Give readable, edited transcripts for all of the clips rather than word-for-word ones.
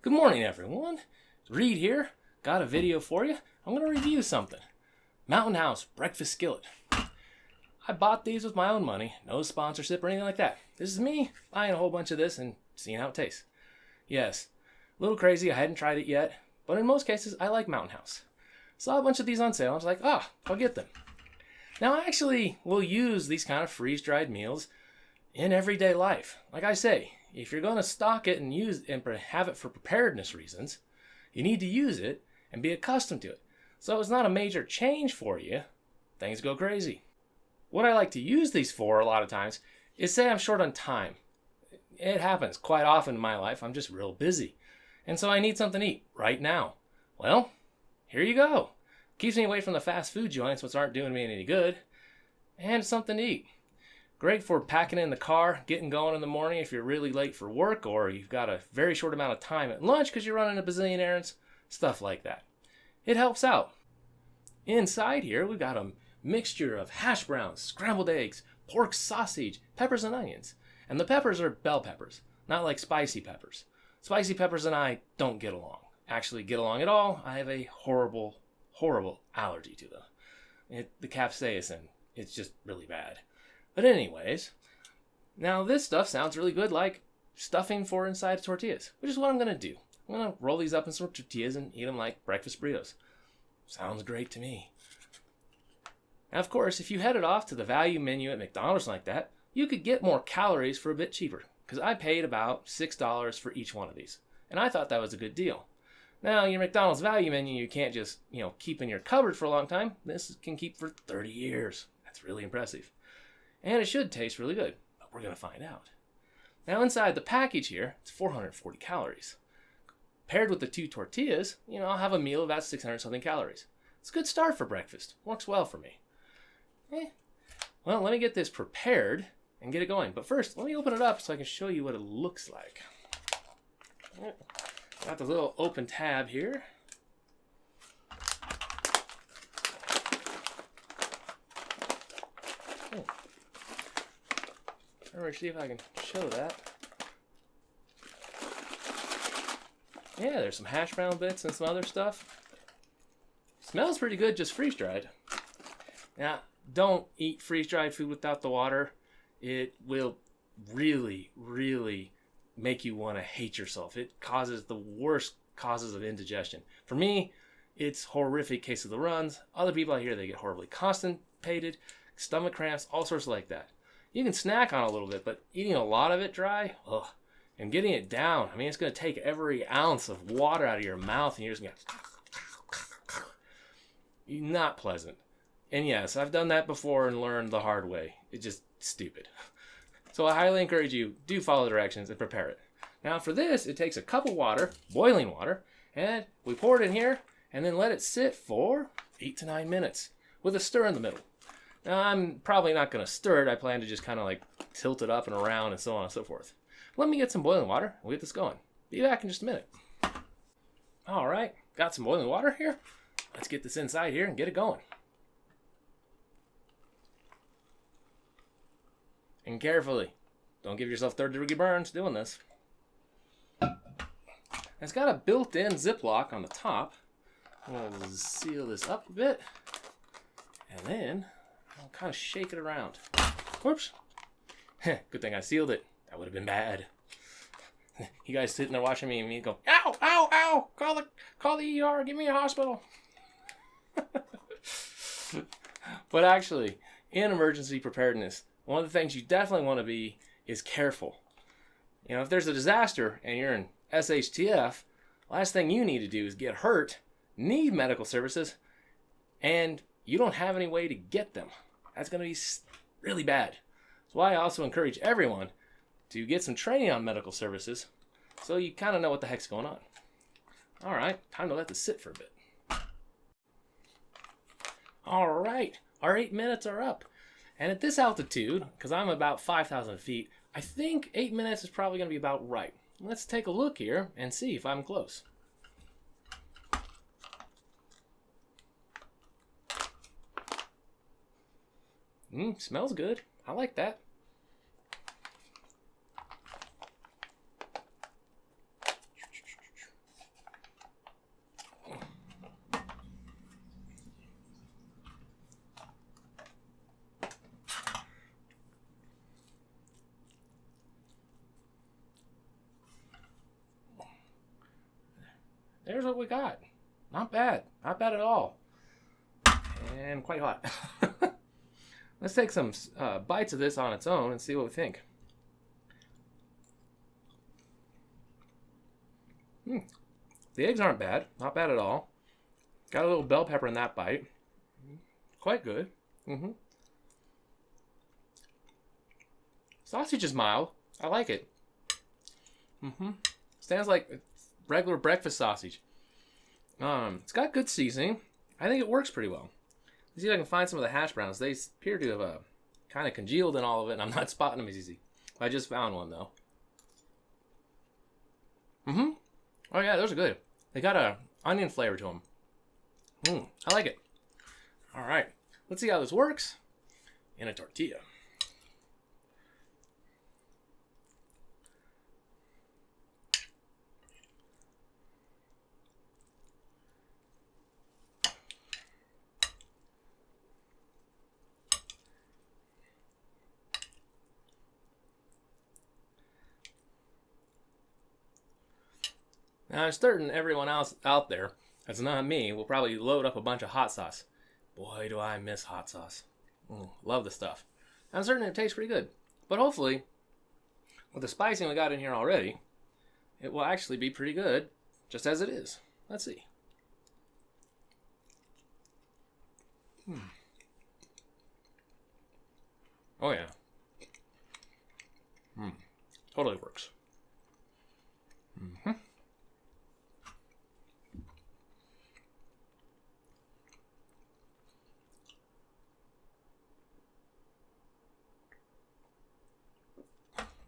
Good morning, everyone. Reed here. Got a video for you. I'm going to review something. Mountain House Breakfast Skillet. I bought these with my own money. No sponsorship or anything like that. This is me buying a whole bunch of this and seeing how it tastes. Yes, a little crazy. I hadn't tried it yet. But in most cases, I like Mountain House. Saw a bunch of these on sale. I was like, I'll get them. Now, I actually will use these kind of freeze-dried meals in everyday life. Like I say, if you're going to stock it and have it for preparedness reasons, you need to use it and be accustomed to it. So it's not a major change for you. Things go crazy. What I like to use these for a lot of times is say I'm short on time. It happens quite often in my life. I'm just real busy. And so I need something to eat right now. Well, here you go. Keeps me away from the fast food joints, which aren't doing me any good. And it's something to eat. Great for packing in the car, getting going in the morning if you're really late for work or you've got a very short amount of time at lunch because you're running a bazillion errands, stuff like that. It helps out. Inside here, we've got a mixture of hash browns, scrambled eggs, pork sausage, peppers and onions. And the peppers are bell peppers, not like spicy peppers. Spicy peppers and I don't get along. Actually get along at all. I have a horrible, horrible allergy to them. The capsaicin, it's just really bad. But anyways, now this stuff sounds really good like stuffing for inside tortillas, which is what I'm going to do. I'm going to roll these up in some tortillas and eat them like breakfast burritos. Sounds great to me. Now, of course, if you headed off to the value menu at McDonald's like that, you could get more calories for a bit cheaper, because I paid about $6 for each one of these, and I thought that was a good deal. Now, your McDonald's value menu, you can't just, keep in your cupboard for a long time. This can keep for 30 years. That's really impressive. And it should taste really good, but we're going to find out. Now inside the package here, it's 440 calories. Paired with the 2 tortillas, I'll have a meal of about 600 something calories. It's a good start for breakfast. Works well for me. Well, let me get this prepared and get it going. But first, let me open it up so I can show you what it looks like. Got the little open tab here. Let me see if I can show that. Yeah, there's some hash brown bits and some other stuff. Smells pretty good, just freeze-dried. Now, don't eat freeze-dried food without the water. It will really, really make you want to hate yourself. It causes the worst causes of indigestion. For me, it's horrific case of the runs. Other people out here, they get horribly constipated, stomach cramps, all sorts like that. You can snack on a little bit, but eating a lot of it dry, and getting it down, it's going to take every ounce of water out of your mouth, and you're just going to... Not pleasant. And yes, I've done that before and learned the hard way. It's just stupid. So I highly encourage you, do follow the directions and prepare it. Now for this, it takes a cup of water, boiling water, and we pour it in here, and then let it sit for 8 to 9 minutes, with a stir in the middle. Now, I'm probably not going to stir it. I plan to just kind of tilt it up and around and so on and so forth. Let me get some boiling water. We'll get this going. Be back in just a minute. All right, got some boiling water here. Let's get this inside here and get it going. And carefully. Don't give yourself third-degree burns doing this. It's got a built-in Ziploc on the top. We'll seal this up a bit. And then I'll kind of shake it around. Whoops. Good thing I sealed it. That would have been bad. You guys sitting there watching me and me go, ow, ow, ow, call the ER, get me a hospital. But actually, in emergency preparedness, one of the things you definitely want to be is careful. If there's a disaster and you're in shtf, last thing you need to do is get hurt, need medical services, and you don't have any way to get them. That's going to be really bad. That's why I also encourage everyone to get some training on medical services so you kind of know what the heck's going on. All right, time to let this sit for a bit. All right, our 8 minutes are up. And at this altitude, because I'm about 5,000 feet, I think 8 minutes is probably going to be about right. Let's take a look here and see if I'm close. Smells good. I like that. there's what we got. Not bad. Not bad at all. And quite hot. Let's take some bites of this on its own and see what we think. The eggs aren't bad. Not bad at all. Got a little bell pepper in that bite. Quite good. Sausage is mild. I like it. Stands like regular breakfast sausage. It's got good seasoning. I think it works pretty well. Let's see if I can find some of the hash browns. They appear to have kind of congealed in all of it, and I'm not spotting them as easy. I just found one, though. Oh, yeah, those are good. They got a onion flavor to them. I like it. All right, let's see how this works in a tortilla. Now, I'm certain everyone else out there that's not me will probably load up a bunch of hot sauce. Boy, do I miss hot sauce. Love the stuff. I'm certain it tastes pretty good. But hopefully, with the spicing we got in here already, it will actually be pretty good, just as it is. Let's see. Oh, yeah. Totally works.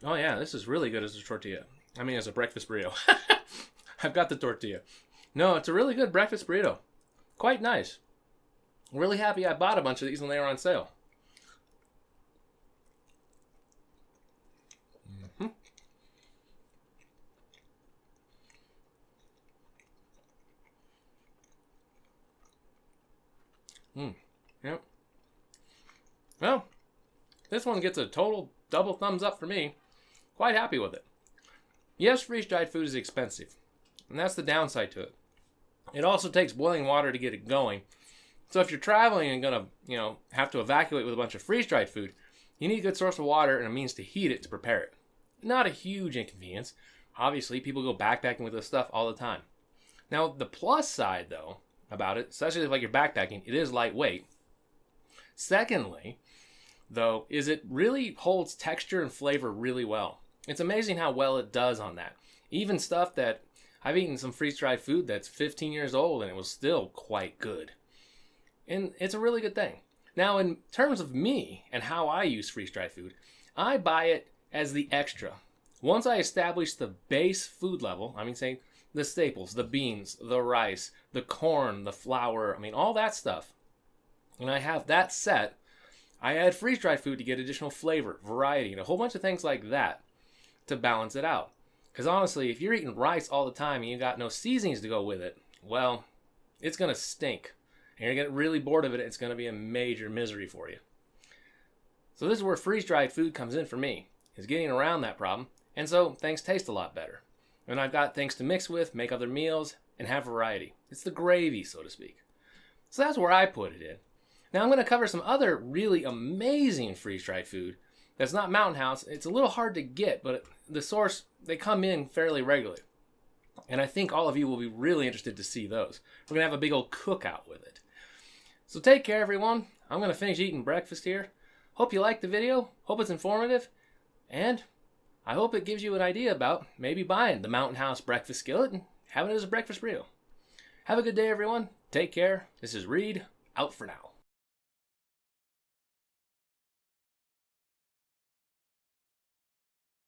Oh yeah, this is really good as a tortilla. I mean, as a breakfast burrito. I've got the tortilla. No, it's a really good breakfast burrito. Quite nice. I'm really happy I bought a bunch of these when they were on sale. Yep. Well, this one gets a total double thumbs up for me. Quite happy with it. Yes, freeze-dried food is expensive, and that's the downside to it. It also takes boiling water to get it going. So if you're traveling and gonna, have to evacuate with a bunch of freeze-dried food, you need a good source of water and a means to heat it to prepare it. Not a huge inconvenience. Obviously, people go backpacking with this stuff all the time. Now, the plus side, though, about it, especially if you're backpacking, it is lightweight. Secondly, though, is it really holds texture and flavor really well. It's amazing how well it does on that. Even stuff that I've eaten some freeze-dried food that's 15 years old and it was still quite good. And it's a really good thing. Now, in terms of me and how I use freeze-dried food, I buy it as the extra. Once I establish the base food level, say the staples, the beans, the rice, the corn, the flour, all that stuff, and I have that set, I add freeze-dried food to get additional flavor, variety, and a whole bunch of things like that to balance it out. Because honestly, if you're eating rice all the time and you got no seasonings to go with it, well, it's going to stink. And you're going to get really bored of it. It's going to be a major misery for you. So this is where freeze-dried food comes in for me, is getting around that problem. And so things taste a lot better. And I've got things to mix with, make other meals, and have variety. It's the gravy, so to speak. So that's where I put it in. Now I'm going to cover some other really amazing freeze-dried food that's not Mountain House. It's a little hard to get, but the source, they come in fairly regularly. And I think all of you will be really interested to see those. We're going to have a big old cookout with it. So take care, everyone. I'm going to finish eating breakfast here. Hope you liked the video. Hope it's informative. And I hope it gives you an idea about maybe buying the Mountain House Breakfast Skillet and having it as a breakfast burrito. Have a good day, everyone. Take care. This is Reed, out for now.